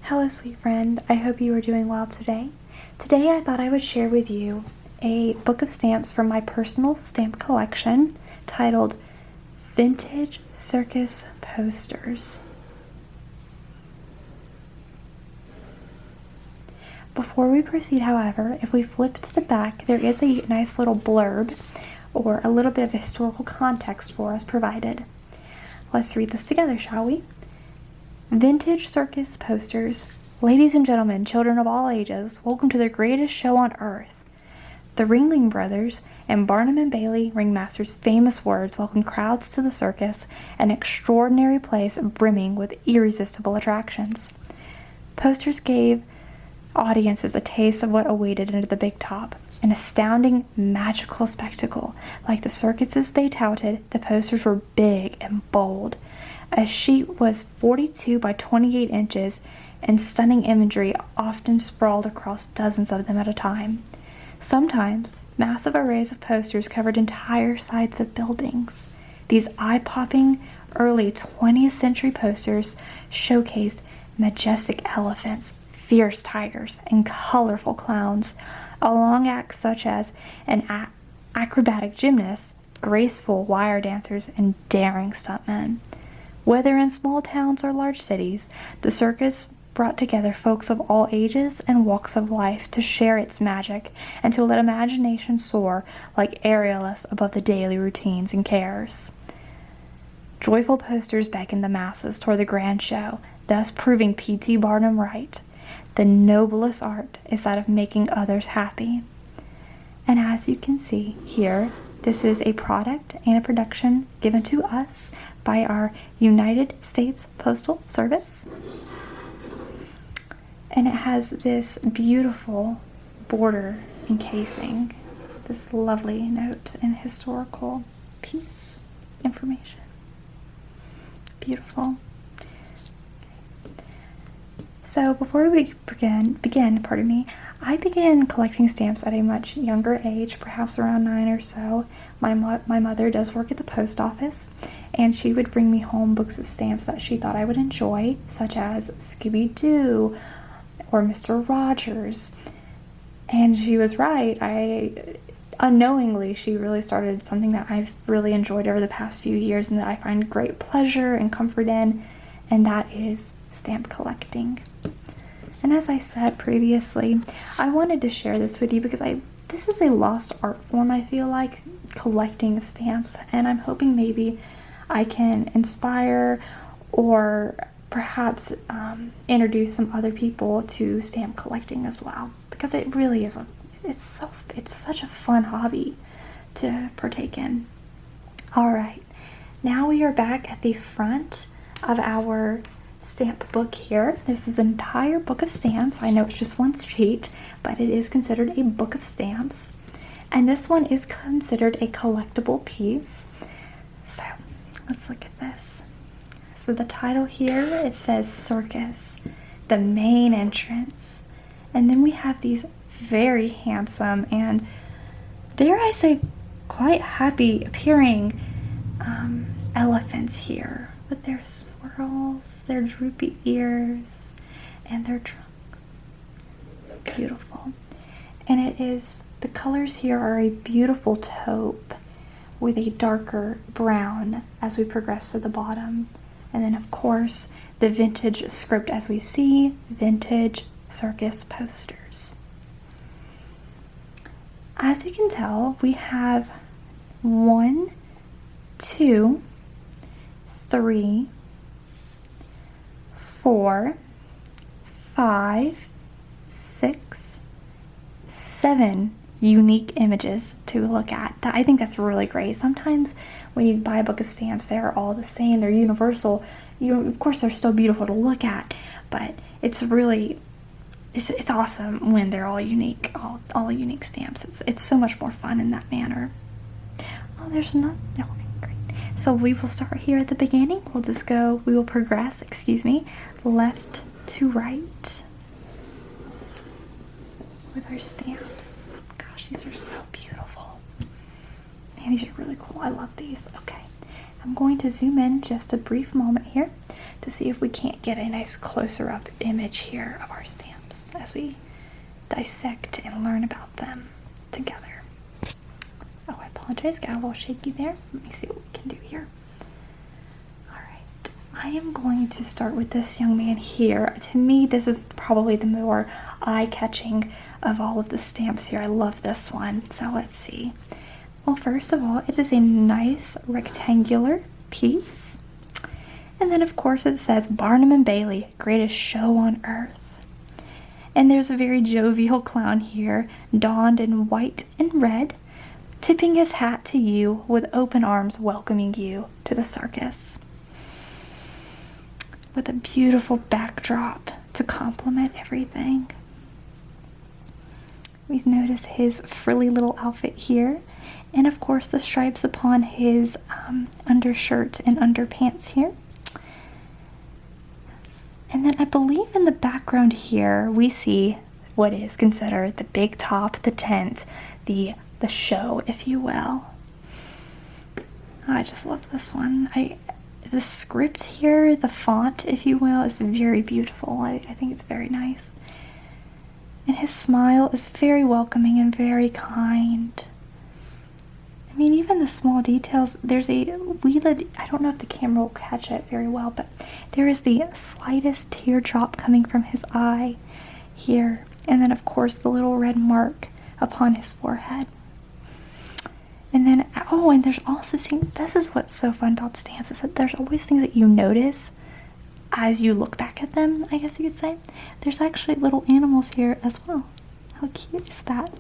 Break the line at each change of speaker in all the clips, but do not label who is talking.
Hello, sweet friend. I hope you are doing well today. Today I thought I would share with you a book of stamps from my personal stamp collection titled Vintage Circus Posters. Before we proceed, however, if we flip to the back, there is a nice little blurb or a little bit of historical context for us provided. Let's read this together, shall we? Vintage circus posters. Ladies and gentlemen, children of all ages, welcome to the greatest show on earth. The Ringling Brothers and Barnum and Bailey ringmasters' famous words welcomed crowds to the circus, an extraordinary place brimming with irresistible attractions. Posters gave audiences a taste of what awaited under the big top. An astounding, magical spectacle. Like the circuses they touted, the posters were big and bold. A sheet was 42 by 28 inches, and stunning imagery often sprawled across dozens of them at a time. Sometimes, massive arrays of posters covered entire sides of buildings. These eye-popping, early 20th century posters showcased majestic elephants, fierce tigers, and colorful clowns, along acts such as an acrobatic gymnast, graceful wire dancers, and daring stuntmen. Whether in small towns or large cities, the circus brought together folks of all ages and walks of life to share its magic and to let imagination soar like aerialists above the daily routines and cares. Joyful posters beckoned the masses toward the grand show, thus proving P.T. Barnum right. The noblest art is that of making others happy. And as you can see here, this is a product and a production given to us by our United States Postal Service. And it has this beautiful border encasing this lovely note and historical piece information. Beautiful. So before we begin, I began collecting stamps at a much younger age, perhaps around 9 or so. My mother does work at the post office, and she would bring me home books of stamps that she thought I would enjoy, such as Scooby-Doo or Mr. Rogers. And she was right. Unknowingly, she really started something that I've really enjoyed over the past few years and that I find great pleasure and comfort in, and that is stamp collecting. And as I said previously, I wanted to share this with you because this is a lost art form, I feel like, collecting stamps, and I'm hoping maybe I can inspire or perhaps introduce some other people to stamp collecting as well, because it really is it's such a fun hobby to partake in. All right, now we are back at the front of our stamp book here. This is an entire book of stamps. I know it's just one sheet, but it is considered a book of stamps. And this one is considered a collectible piece. So let's look at this. So the title here, it says Circus, the main entrance. And then we have these very handsome and, dare I say, quite happy appearing elephants here with their swirls, their droopy ears, and their trunk. Beautiful. And the colors here are a beautiful taupe with a darker brown as we progress to the bottom. And then, of course, the vintage script as we see, Vintage Circus Posters. As you can tell, we have 1, 2, 3, 4, 5, 6, 7 unique images to look at. I think that's really great. Sometimes when you buy a book of stamps, they're all the same, they're universal. Of course, they're still beautiful to look at, but it's really, it's awesome when they're all unique, all unique stamps. It's so much more fun in that manner. Oh, there's not. Okay, great. So we will start here at the beginning. We will progress, left to right with our stamps. Gosh, these are so beautiful. Man, these are really cool. I love these. Okay. I'm going to zoom in just a brief moment here to see if we can't get a nice closer up image here of our stamps as we dissect and learn about them together. Oh, I apologize, got a little shaky there. Let me see what we can do here. Alright, I am going to start with this young man here. To me, this is probably the more eye-catching of all of the stamps here. I love this one. So let's see. Well, first of all, it is a nice rectangular piece. And then, of course, it says Barnum and Bailey, greatest show on earth. And there's a very jovial clown here, donned in white and red, tipping his hat to you with open arms welcoming you to the circus. With a beautiful backdrop to complement everything. We notice his frilly little outfit here. And of course the stripes upon his undershirt and underpants here. And then I believe in the background here we see what is considered the big top, the tent, the show, if you will. I just love this one. The script here, the font, if you will, is very beautiful. I think it's very nice. And his smile is very welcoming and very kind. I mean, even the small details, there's a wheeled, I don't know if the camera will catch it very well, but there is the slightest teardrop coming from his eye here. And then, of course, the little red mark upon his forehead. And then, oh, and there's also, see, this is what's so fun about stamps, is that there's always things that you notice as you look back at them, I guess you could say. There's actually little animals here as well. How cute is that?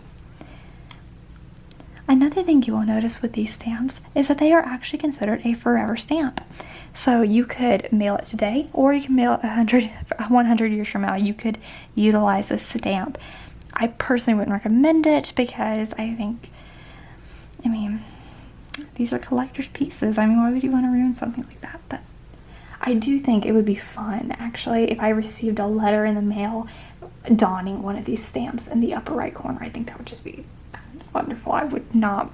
Another thing you will notice with these stamps is that they are actually considered a forever stamp. So you could mail it today, or you can mail it 100 years from now. You could utilize this stamp. I personally wouldn't recommend it because I think, I mean, these are collector's pieces. I mean, why would you want to ruin something like that? But I do think it would be fun, actually, if I received a letter in the mail donning one of these stamps in the upper right corner. I think that would just be wonderful. I would not,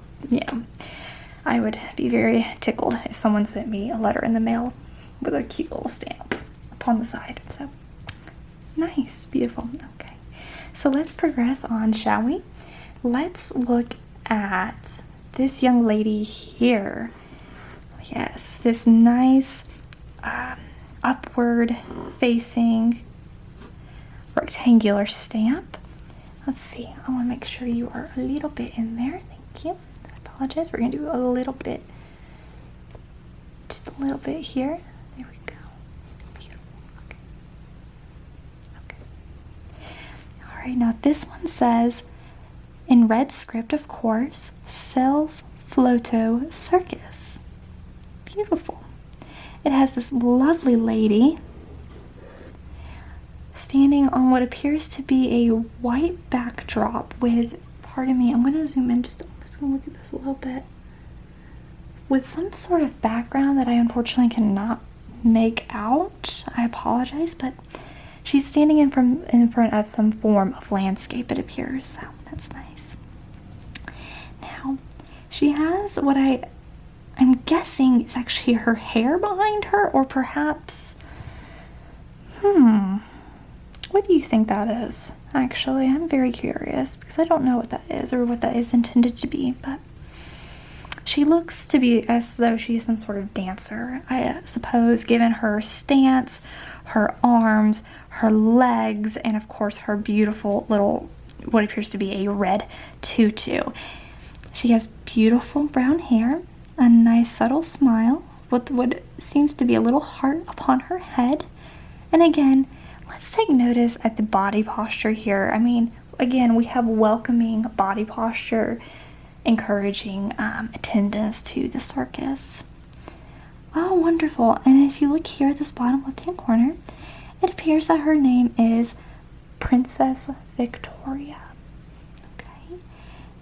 I would be very tickled if someone sent me a letter in the mail with a cute little stamp upon the side. So, nice, beautiful. Okay, so let's progress on, shall we? Let's look at this young lady here. Yes, this nice upward facing rectangular stamp. Let's see, I want to make sure you are a little bit in there. Thank you. I apologize. We're going to do a little bit, just a little bit here. There we go. Beautiful. Okay. Okay. All right, now this one says, in red script, of course, Sells Floto Circus. Beautiful. It has this lovely lady standing on what appears to be a white backdrop with, pardon me, I'm going to zoom in, I'm just going to look at this a little bit, with some sort of background that I unfortunately cannot make out. I apologize, but she's standing in front of some form of landscape, it appears, so that's nice. Now, she has what I'm guessing is actually her hair behind her, or perhaps, what do you think that is? Actually, I'm very curious because I don't know what that is or what that is intended to be, but she looks to be as though she is some sort of dancer, I suppose, given her stance, her arms, her legs, and of course her beautiful little, what appears to be a red tutu. She has beautiful brown hair, a nice subtle smile with what seems to be a little heart upon her head, and again, let's take notice at the body posture here. I mean, again, we have welcoming body posture, encouraging attendance to the circus. Oh, wonderful. And if you look here at this bottom left-hand corner, it appears that her name is Princess Victoria. Okay.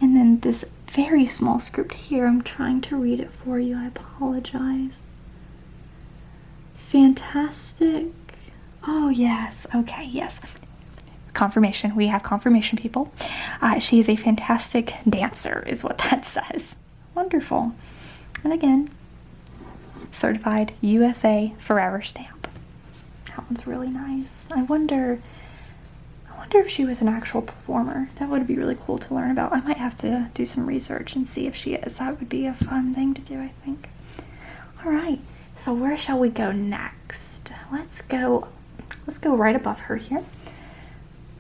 And then this very small script here, I'm trying to read it for you. I apologize. Fantastic. Oh, yes. Okay, yes. Confirmation. We have confirmation, people. She is a fantastic dancer, is what that says. Wonderful. And again, certified USA forever stamp. That one's really nice. I wonder if she was an actual performer. That would be really cool to learn about. I might have to do some research and see if she is. That would be a fun thing to do, I think. All right, so where shall we go next? Let's go right above her here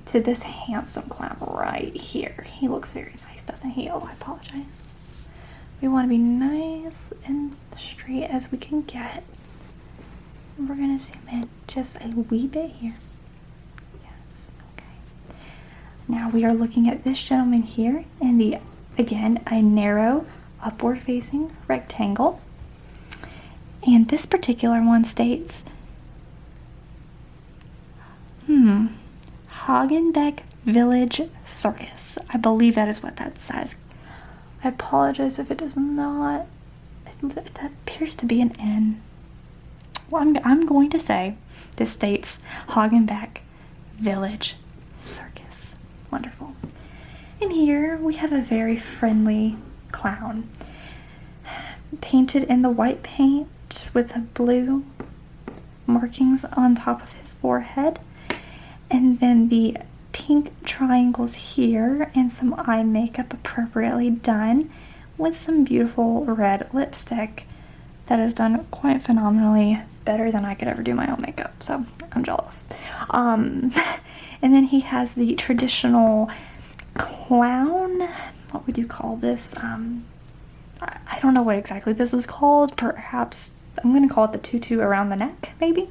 to this handsome clown right here. He looks very nice, doesn't he? Oh, I apologize. We want to be nice and straight as we can get. And we're going to zoom in just a wee bit here. Now we are looking at this gentleman here in again, a narrow upward facing rectangle. And this particular one states, Hagenbeck Village Circus. I believe that is what that says. I apologize if it does not. That appears to be an N. Well, I'm going to say this states Hagenbeck Village Circus. Wonderful. And here we have a very friendly clown, painted in the white paint with the blue markings on top of his forehead, and then the pink triangles here and some eye makeup appropriately done with some beautiful red lipstick that is done quite phenomenally, better than I could ever do my own makeup, so I'm jealous. And then he has the traditional clown, what would you call this? I don't know what exactly this is called. Perhaps I'm going to call it the tutu around the neck, maybe.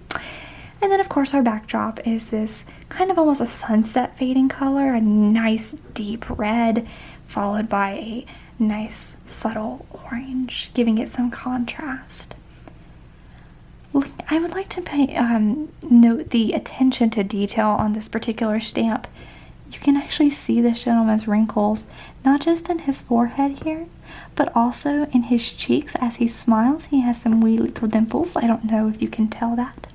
And then of course our backdrop is this kind of almost a sunset fading color, a nice deep red, followed by a nice subtle orange, giving it some contrast. I would like to note the attention to detail on this particular stamp. You can actually see this gentleman's wrinkles, not just in his forehead here, but also in his cheeks as he smiles. He has some wee little dimples. I don't know if you can tell that.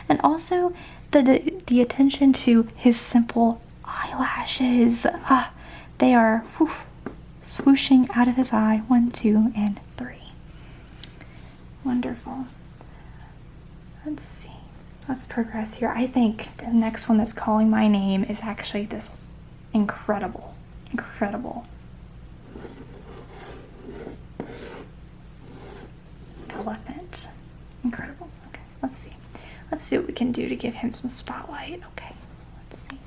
And also the attention to his simple eyelashes. They are swooshing out of his eye. 1, 2, and 3. Wonderful. Let's see. Let's progress here. I think the next one that's calling my name is actually this incredible elephant. Incredible. Okay, let's see. Let's see what we can do to give him some spotlight. Okay, let's see.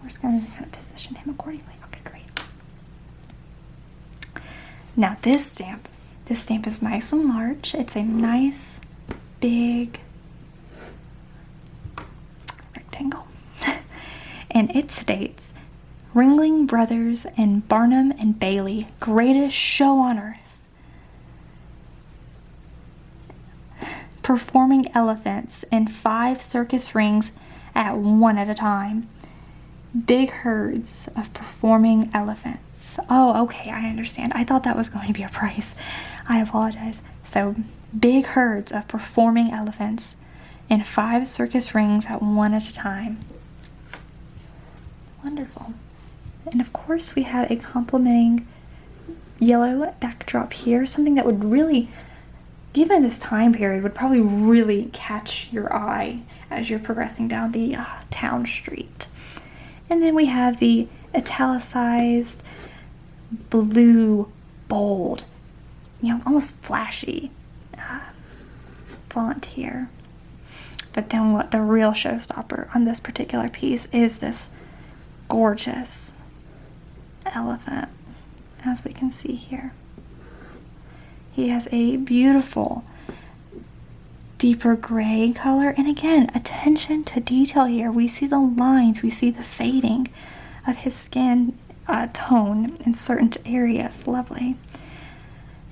We're just going to kind of position him accordingly. Okay, great. Now this stamp is nice and large. It's a nice big rectangle. And it states, Ringling Brothers and Barnum and Bailey, greatest show on earth. Performing elephants in 5 circus rings at one at a time. Big herds of performing elephants. Oh, okay, I understand. I thought that was going to be a price. I apologize. So, big herds of performing elephants in 5 circus rings at one at a time. Wonderful. And of course we have a complementing yellow backdrop here, something that would really, given this time period, would probably really catch your eye as you're progressing down the town street. And then we have the italicized blue, bold, almost flashy font here. But then what the real showstopper on this particular piece is this gorgeous elephant, as we can see here. He has a beautiful deeper gray color, and again, attention to detail here. We see the lines, we see the fading of his skin tone in certain areas. Lovely.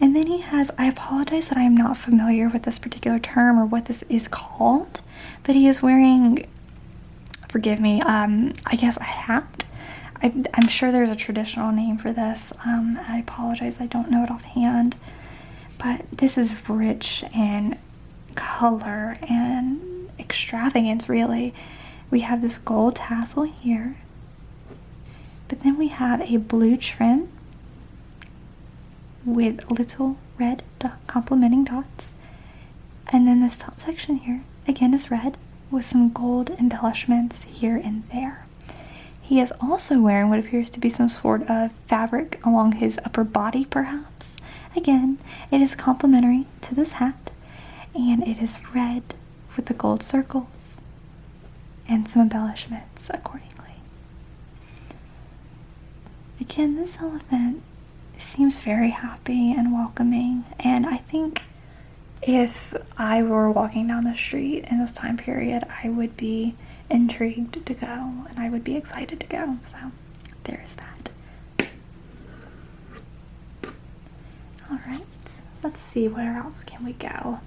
And then he has, I apologize that I am not familiar with this particular term or what this is called, but he is wearing, forgive me, I guess a hat. I'm sure there's a traditional name for this. I apologize, I don't know it offhand. But this is rich in color and extravagance, really. We have this gold tassel here. But then we have a blue trim with little red complementing dots. And then this top section here, again, is red with some gold embellishments here and there. He is also wearing what appears to be some sort of fabric along his upper body, perhaps. Again, it is complementary to this hat, and it is red with the gold circles and some embellishments accordingly. Again, this elephant seems very happy and welcoming, and I think if I were walking down the street in this time period, I would be intrigued to go, and I would be excited to go. So there's that. All right, let's see, where else can we go?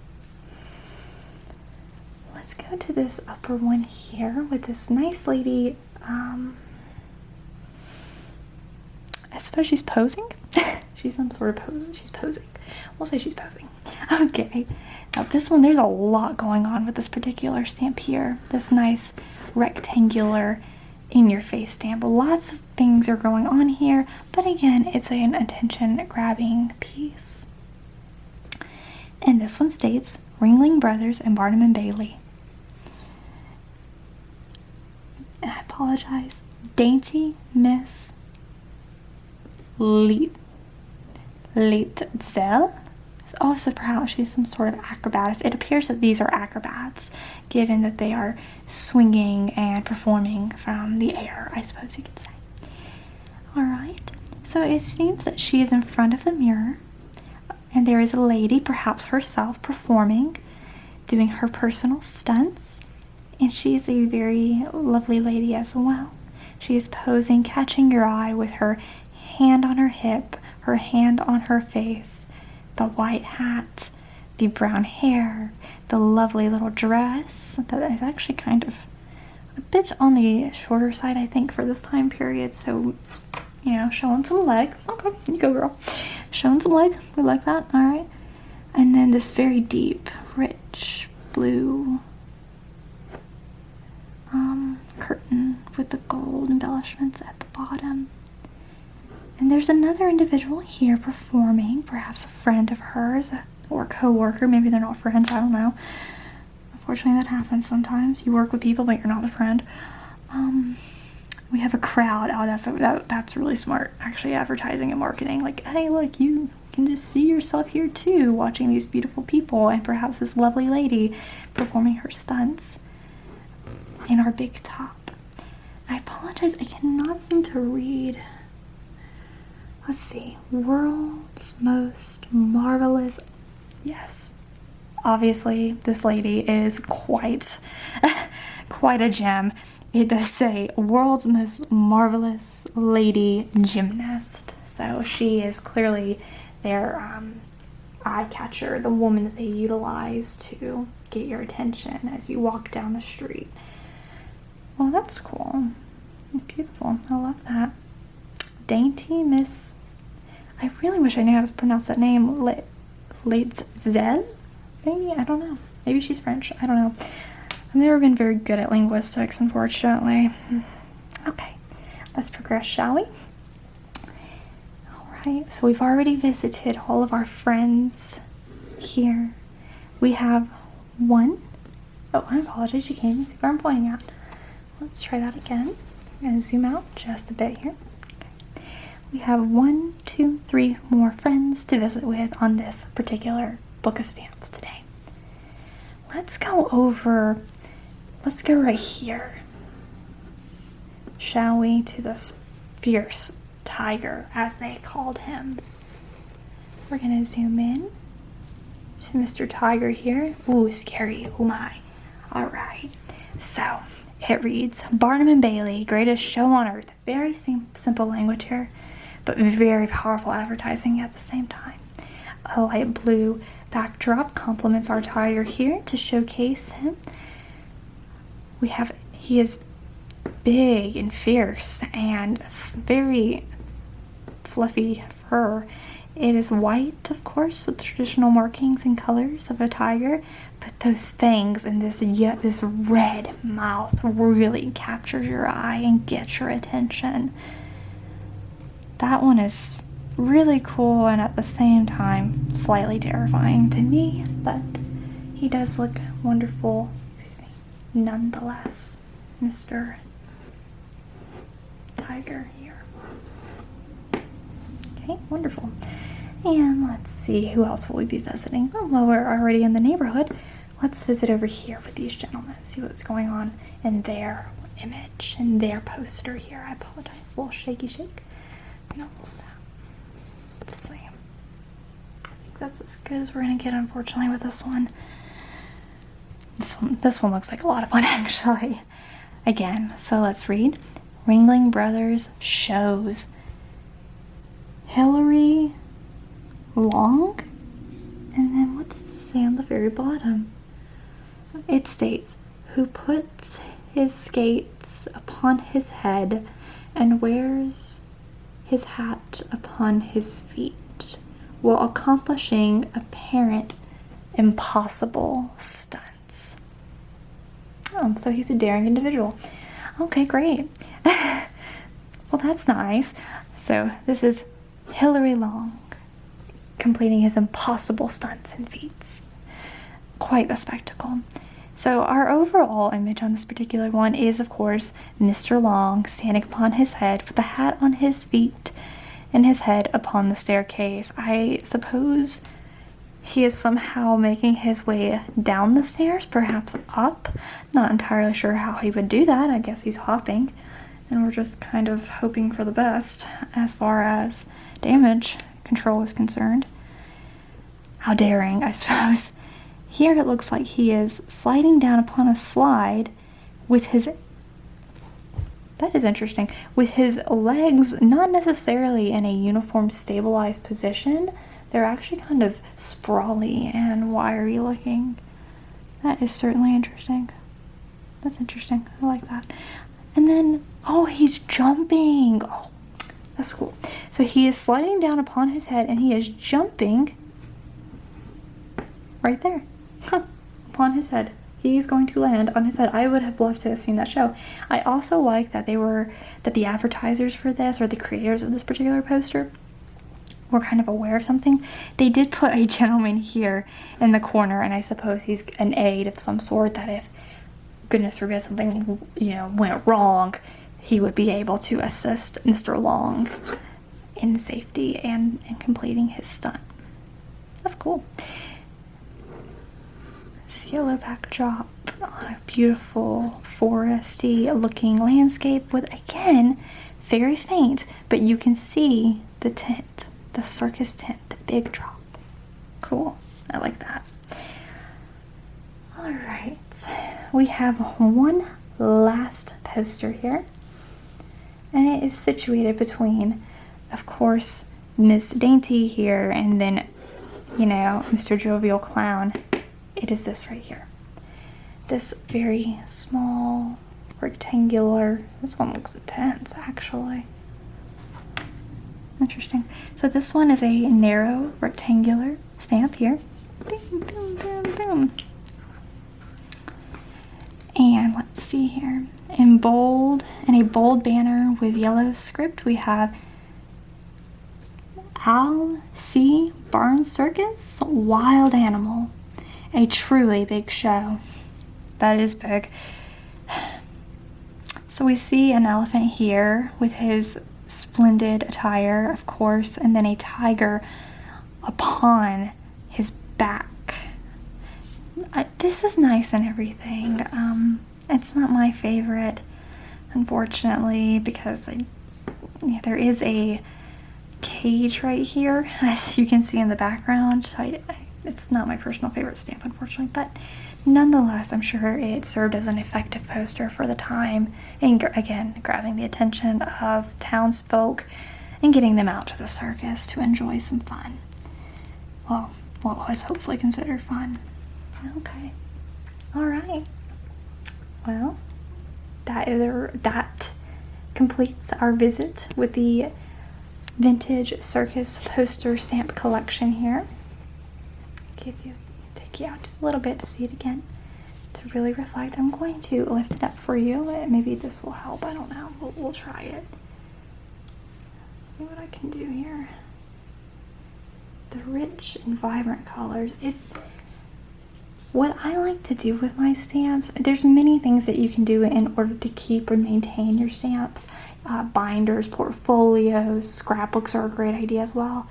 Let's go to this upper one here with this nice lady. I suppose she's posing. She's some sort of pose. She's posing. We'll say she's posing. Okay. Now this one, there's a lot going on with this particular stamp here. This nice rectangular in-your-face stamp. Lots of things are going on here, but again, it's an attention-grabbing piece. And this one states Ringling Brothers and Barnum and Bailey. And I apologize. Dainty Miss Litzel. It's also perhaps she's some sort of acrobat. It appears that these are acrobats, given that they are swinging and performing from the air, I suppose you could say. Alright, so it seems that she is in front of the mirror, and there is a lady, perhaps herself, performing, doing her personal stunts, and she is a very lovely lady as well. She is posing, catching your eye with her hand on her hip, her hand on her face, the white hat, the brown hair, the lovely little dress that is actually kind of a bit on the shorter side, I think, for this time period. So, you know, showing some leg. Okay, you go, girl. Showing some leg. We like that. All right. And then this very deep, rich blue curtain with the gold embellishments at the bottom. And there's another individual here performing, perhaps a friend of hers or co-worker. Maybe they're not friends, I don't know. Unfortunately, that happens sometimes. You work with people, but you're not a friend. We have a crowd. Oh, that's really smart, actually, advertising and marketing. Like, hey, look, you can just see yourself here too, watching these beautiful people and perhaps this lovely lady performing her stunts in our big top. I apologize, I cannot seem to read. Let's see, world's most marvelous. Yes, obviously this lady is quite a gem. It does say world's most marvelous lady gymnast. So she is clearly their eye catcher, the woman that they utilize to get your attention as you walk down the street. Well, that's cool. Beautiful. I love that. Dainty Miss, I really wish I knew how to pronounce that name. Litzel? Maybe? I don't know. Maybe she's French. I don't know. I've never been very good at linguistics, unfortunately. Okay, let's progress, shall we? Alright, so we've already visited all of our friends here. We have one. Oh, I apologize. You can't even see where I'm pointing at. Let's try that again. I'm going to zoom out just a bit here. Okay. We have 1, 2, 3 more friends to visit with on this particular book of stamps today. Let's go right here, shall we, to this fierce tiger, as they called him. We're going to zoom in to Mr. Tiger here. Ooh, scary. Oh my. All right. So it reads, Barnum and Bailey, greatest show on earth. Very simple language here, but very powerful advertising at the same time. A light blue backdrop complements our tiger here to showcase him. He is big and fierce and very fluffy fur. It is white, of course, with traditional markings and colors of a tiger, but those fangs and this red mouth really captures your eye and gets your attention. That one is really cool and at the same time slightly terrifying to me, but he does look wonderful, excuse me, nonetheless, Mr. Tiger here. Okay, wonderful. And let's see, who else will we be visiting? Oh, well, we're already in the neighborhood. Let's visit over here with these gentlemen, see what's going on in their image, in their poster here. I apologize, a little shaky shake. You know, hopefully. I think that's as good as we're gonna get, unfortunately, with this one. This one looks like a lot of fun, actually. Again, so let's read. Ringling Brothers shows Hillary Long, and then what does it say on the very bottom? It states, who puts his skates upon his head and wears his hat upon his feet while accomplishing apparent impossible stunts. Oh, so he's a daring individual. Okay, great. Well, that's nice. So this is Hillary Long completing his impossible stunts and feats. Quite the spectacle. So our overall image on this particular one is, of course, Mr. Long standing upon his head with the hat on his feet and his head upon the staircase. I suppose he is somehow making his way down the stairs, perhaps up. Not entirely sure how he would do that. I guess he's hopping, and we're just kind of hoping for the best as far as damage control is concerned. How daring, I suppose. Here it looks like he is sliding down upon a slide with his, that is interesting, with his legs not necessarily in a uniform stabilized position. They're actually kind of sprawly and wiry looking. That is certainly interesting. That's interesting. I like that. And then, oh, he's jumping. Oh, that's cool. So he is sliding down upon his head and he is jumping right there. Upon his head. He's going to land on his head. I would have loved to have seen that show. I also like that the advertisers for this, or the creators of this particular poster, were kind of aware of something. They did put a gentleman here in the corner, and I suppose he's an aide of some sort, that if, goodness forbid, something, went wrong, he would be able to assist Mr. Long in safety and completing his stunt. That's cool. Yellow backdrop on a beautiful foresty looking landscape with, again, very faint, but you can see the tint, the circus tint, the big drop. Cool. I like that. All right. We have one last poster here, and it is situated between, of course, Miss Dainty here and then, Mr. Jovial Clown. It is this right here. This very small, rectangular, this one looks intense actually. Interesting. So this one is a narrow, rectangular stamp here. Boom, boom, boom, boom. And let's see here. In a bold banner with yellow script, we have Al C. Barnes Circus, Wild Animal. A truly big show. That is big. So we see an elephant here with his splendid attire, of course, and then a tiger upon his back. This is nice and everything. It's not my favorite, unfortunately, because there is a cage right here, as you can see in the background. It's not my personal favorite stamp, unfortunately, but nonetheless, I'm sure it served as an effective poster for the time, and again, grabbing the attention of townsfolk and getting them out to the circus to enjoy some fun. Well, what was hopefully considered fun. Okay. All right. Well, that completes our visit with the vintage circus poster stamp collection here. Take you out just a little bit to see it again, to really reflect. I'm going to lift it up for you. Maybe this will help. I don't know. We'll try it. Let's see what I can do here. the rich and vibrant colors. What I like to do with my stamps, there's many things that you can do in order to keep or maintain your stamps. Binders, portfolios, scrapbooks are a great idea as well.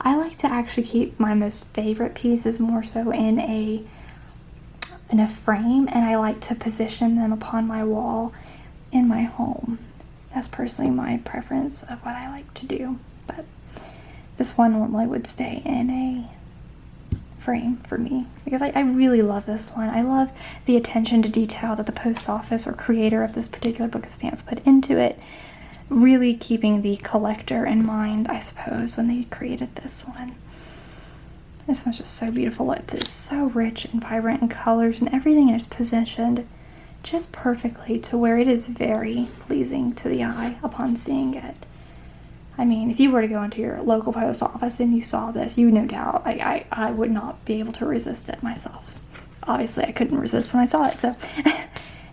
I like to actually keep my most favorite pieces more so in a frame, and I like to position them upon my wall in my home. That's personally my preference of what I like to do, but this one normally would stay in a frame for me because I really love this one. I love the attention to detail that the post office or creator of this particular book of stamps put into it, really keeping the collector in mind, I suppose, when they created this one. This one's just so beautiful. It's so rich and vibrant in colors, and everything is positioned just perfectly to where it is very pleasing to the eye upon seeing it. I mean, if you were to go into your local post office and you saw this, you no doubt, I would not be able to resist it myself. Obviously, I couldn't resist when I saw it. So,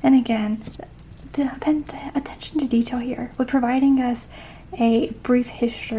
and again, the attention to detail here with providing us a brief history